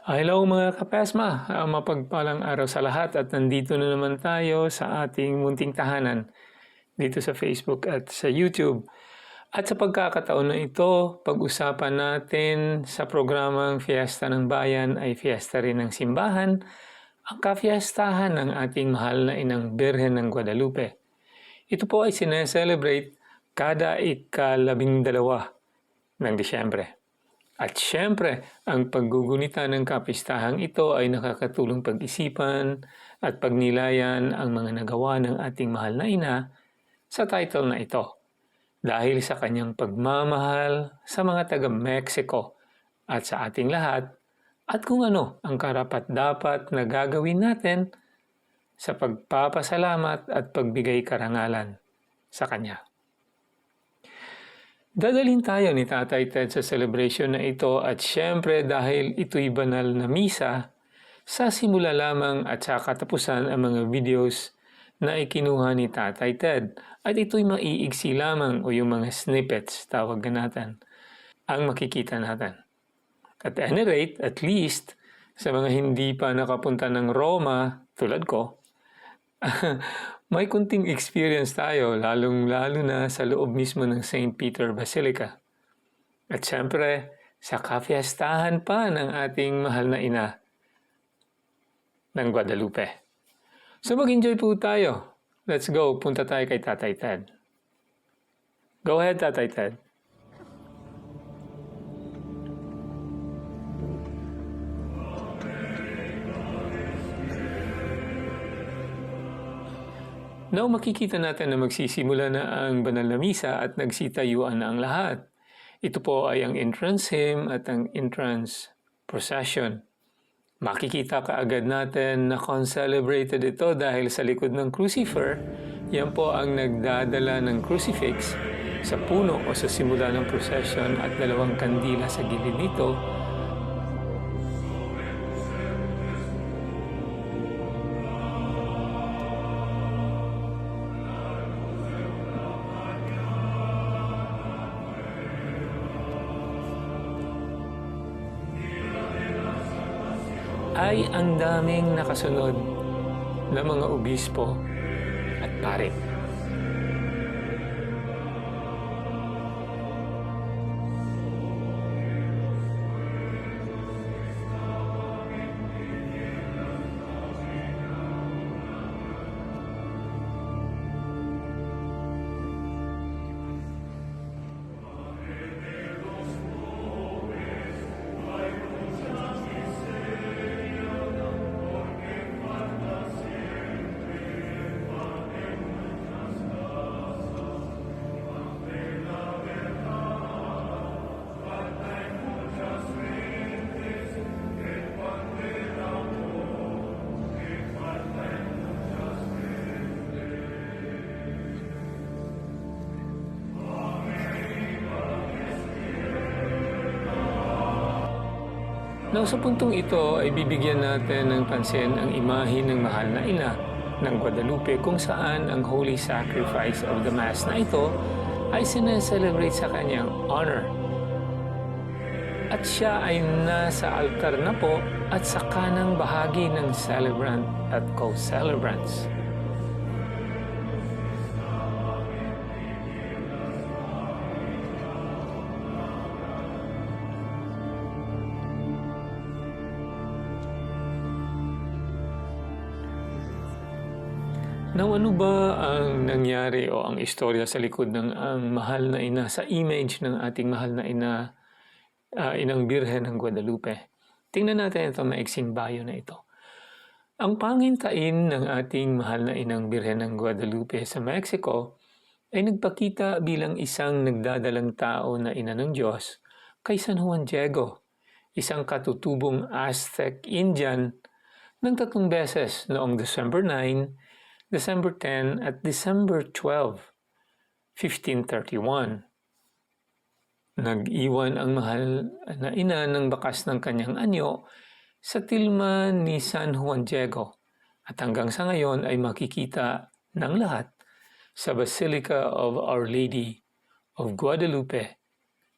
Hello mga kapesma, mapagpalang araw sa lahat at nandito na naman tayo sa ating munting tahanan dito sa Facebook at sa YouTube. At sa pagkakataon na ito, pag-usapan natin sa programang Fiesta ng Bayan ay Fiesta rin ng Simbahan, ang kafiestahan ng ating mahal na inang Birhen ng Guadalupe. Ito po ay sineselebrate kada ika-12 ng Disyembre. At syempre, ang paggugunita ng kapistahang ito ay nakakatulong pag-isipan at pagnilayan ang mga nagawa ng ating mahal na ina sa title na ito dahil sa kanyang pagmamahal sa mga taga-Mexico at sa ating lahat at kung ano ang karapat-dapat na gagawin natin sa pagpapasalamat at pagbigay karangalan sa kanya. Dadalhin tayo ni Tatay Ted sa celebration na ito at syempre dahil ito'y banal na misa, sa simula lamang at sa katapusan ang mga videos na ikinuha ni Tatay Ted at ito'y maiigsi lamang o yung mga snippets, tawag natin, ang makikita natin. At any rate, at least, sa mga hindi pa nakapunta ng Roma, tulad ko, may kunting experience tayo, lalong-lalo na sa loob mismo ng St. Peter Basilica. At syempre, sa kafiestahan pa ng ating mahal na ina ng Guadalupe. So mag-enjoy po tayo. Let's go, punta tayo kay Tatay Ted. Go ahead, Tatay Ted. Now makikita natin na magsisimula na ang banal na misa at nagsitayuan na ang lahat. Ito po ay ang entrance hymn at ang entrance procession. Makikita kaagad natin na concelebrated ito dahil sa likod ng crucifer, yan po ang nagdadala ng crucifix sa puno o sa simula ng procession at dalawang kandila sa gilid nito. Ay ang daming nakasunod na mga obispo at pare. Now sa puntong ito ay bibigyan natin ng pansin ang imahe ng mahal na ina ng Guadalupe kung saan ang Holy Sacrifice of the Mass na ito ay sineselebrate sa kanyang honor. At siya ay nasa altar na po at sa kanang bahagi ng celebrant at co-celebrants. Now, ano ba ang nangyari o ang istorya sa likod ng ang mahal na ina, sa image ng ating mahal na ina, inang Birhen ng Guadalupe? Tingnan natin ito maiksing bio na ito. Ang pangintain ng ating mahal na inang Birhen ng Guadalupe sa Mexico ay nagpakita bilang isang nagdadalang tao na ina ng Diyos kay San Juan Diego, isang katutubong Aztec Indian ng 3 beses noong December 9, December 10 at December 12, 1531. Nag-iwan ang mahal na ina ng bakas ng kanyang anyo sa tilma ni San Juan Diego at hanggang sa ngayon ay makikita ng lahat sa Basilica of Our Lady of Guadalupe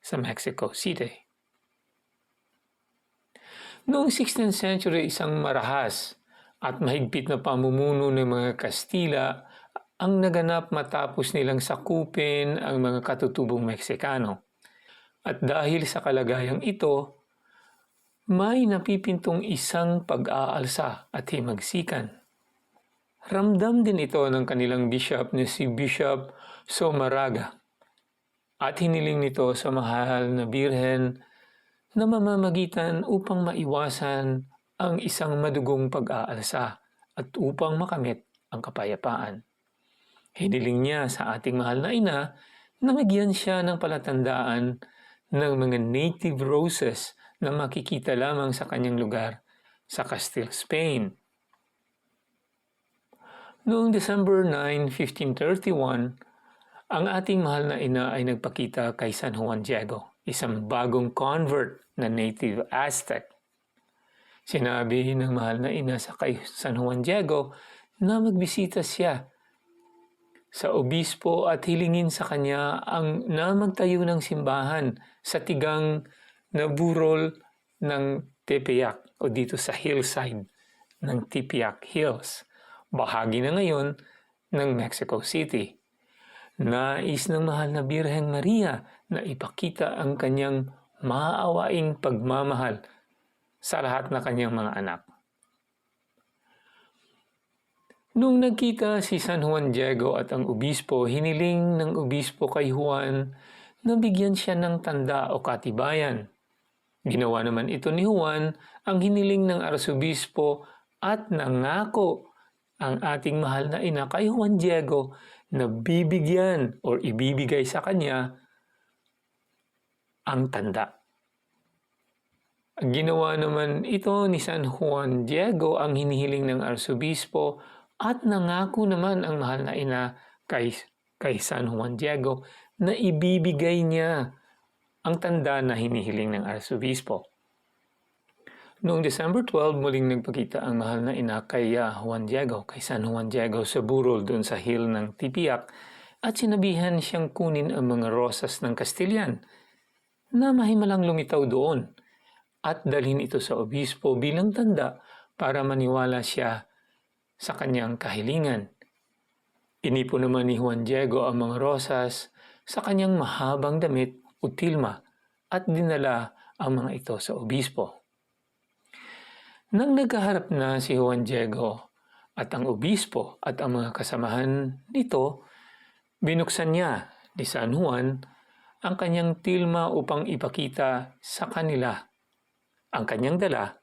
sa Mexico City. Noong 16th century, isang marahas at mahigpit na pamumuno ng mga Kastila ang naganap matapos nilang sakupin ang mga katutubong Meksikano. At dahil sa kalagayang ito, may napipintong isang pag-aalsa at himagsikan. Ramdam din ito ng kanilang bishop na si Bishop Somaraga at hiniling nito sa mahal na birhen na mamamagitan upang maiwasan ang isang madugong pag-aalsa at upang makamit ang kapayapaan. Hiniling niya sa ating mahal na ina na magyan siya ng palatandaan ng mga native roses na makikita lamang sa kanyang lugar sa Castile, Spain. Noong December 9, 1531, ang ating mahal na ina ay nagpakita kay San Juan Diego, isang bagong convert na native Aztec. Sinabi ng mahal na ina sa kay San Juan Diego na magbisita siya sa obispo at hilingin sa kanya na magtayo ng simbahan sa tigang na burol ng Tepeyac o dito sa hillside ng Tepeyac Hills, bahagi na ngayon ng Mexico City. Nais ng mahal na Birheng Maria na ipakita ang kanyang maaawaing pagmamahal sa lahat na kanyang mga anak. Noong nagkita si San Juan Diego at ang obispo, hiniling ng obispo kay Juan na bigyan siya ng tanda o katibayan. Ginawa naman ito ni Juan ang hiniling ng arsobispo at nangako ang ating mahal na ina kay Juan Diego na bibigyan o ibibigay sa kanya ang tanda. Ginawa naman ito ni San Juan Diego ang hinihiling ng arsobispo at nangako naman ang mahal na ina kay San Juan Diego na ibibigay niya ang tanda na hinihiling ng arsobispo. Noong December 12, muling nagpakita ang mahal na ina kay Juan Diego, kay San Juan Diego sa burol doon sa hill ng Tepeyac at sinabihan siyang kunin ang mga rosas ng Castilian na mahimalang lumitaw doon at dalhin ito sa obispo bilang tanda para maniwala siya sa kanyang kahilingan. Inipon naman ni Juan Diego ang mga rosas sa kanyang mahabang damit o tilma at dinala ang mga ito sa obispo. Nang nagkaharap na si Juan Diego at ang obispo at ang mga kasamahan nito, binuksan niya ni San Juan ang kanyang tilma upang ipakita sa kanila ang kanyang dala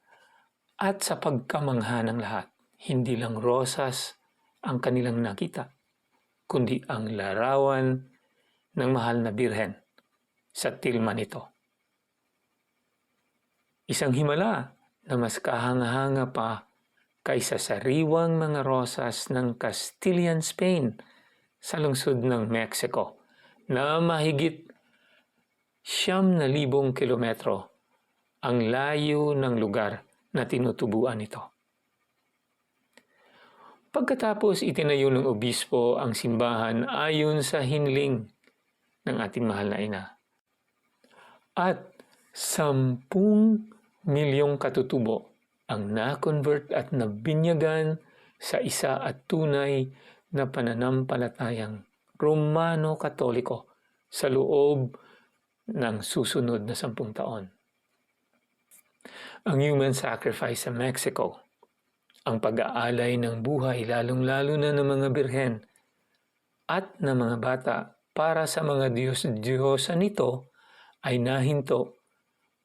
at sa pagkamangha ng lahat. Hindi lang rosas ang kanilang nakita, kundi ang larawan ng mahal na birhen sa tilma nito. Isang himala na mas kahanga-hanga pa kaysa sariwang mga rosas ng Castilian Spain sa lungsod ng Mexico na mahigit 9,000 kilometro ang layo ng lugar na tinutubuan ito. Pagkatapos itinayo ng obispo ang simbahan ayon sa hiniling ng ating mahal na ina. At 10 milyong katutubo ang na-convert at nabinyagan sa isa at tunay na pananampalatayang Romano-Katoliko sa loob ng susunod na 10 taon. Ang human sacrifice sa Mexico, ang pag-aalay ng buhay lalong-lalo na ng mga birhen at ng mga bata para sa mga Diyos-Diyosa nito ay nahinto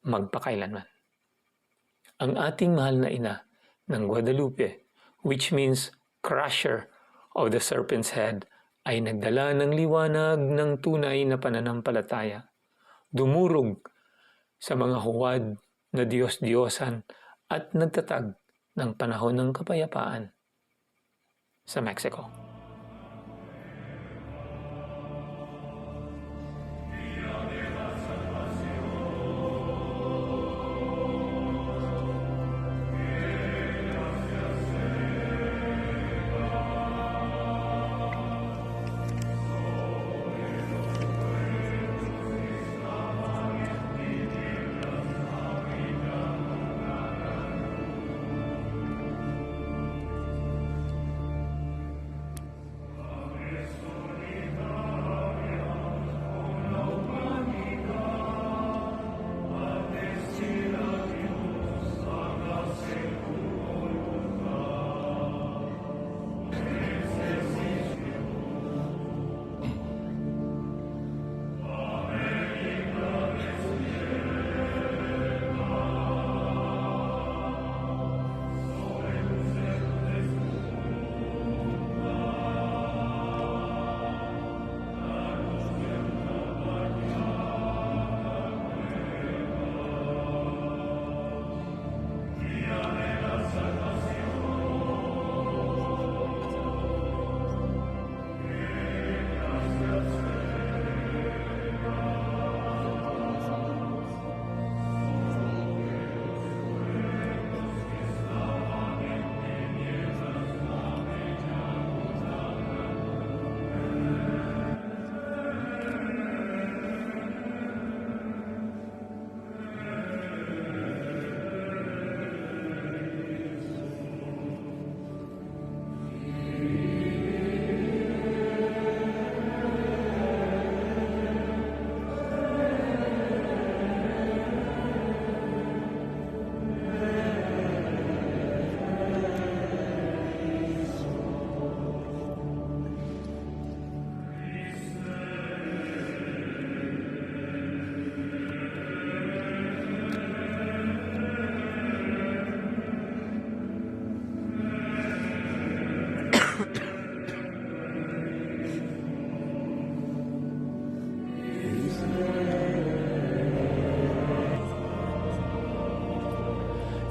magpakailanman. Ang ating mahal na ina ng Guadalupe, which means crusher of the serpent's head, ay nagdala ng liwanag ng tunay na pananampalataya. Dumurog sa mga huwad na Diyos-Diyosan at nagtatag ng panahon ng kapayapaan sa Mexico.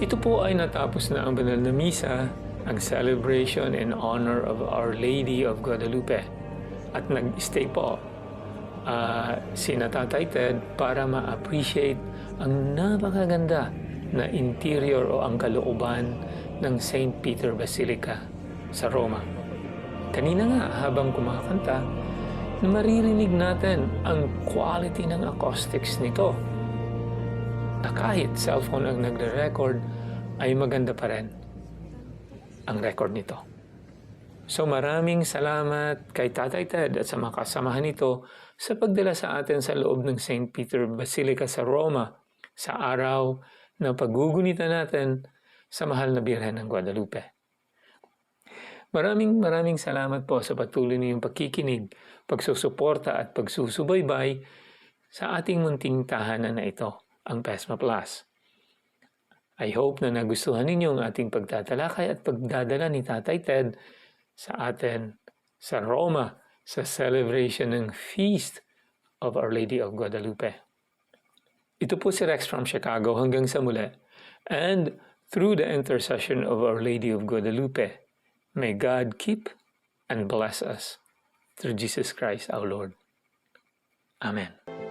Ito po ay natapos na ang banal na misa, ang celebration in honor of Our Lady of Guadalupe. At nag-stay po sina Tatay Ted para ma-appreciate ang napakaganda na interior o ang kalooban ng St. Peter Basilica sa Roma. Kanina nga habang kumakanta, maririnig natin ang quality ng acoustics nito. Na kahit cellphone ang nagre-record, ay maganda pa rin ang record nito. So maraming salamat kay Tatay Ted at sa mga kasamahan nito sa pagdala sa atin sa loob ng St. Peter Basilica sa Roma sa araw na paggugunita natin sa mahal na Birhen ng Guadalupe. Maraming salamat po sa patuloy niyong pagkikinig, pagsusuporta at pagsusubaybay sa ating munting tahanan na ito, ang PESMA Plus. I hope na nagustuhan ninyo ang ating pagtatalakay at pagdadala ni Tatay Ted sa atin sa Roma sa celebration ng Feast of Our Lady of Guadalupe. Ito po si Rex from Chicago hanggang sa muli. And through the intercession of Our Lady of Guadalupe, may God keep and bless us through Jesus Christ our Lord. Amen.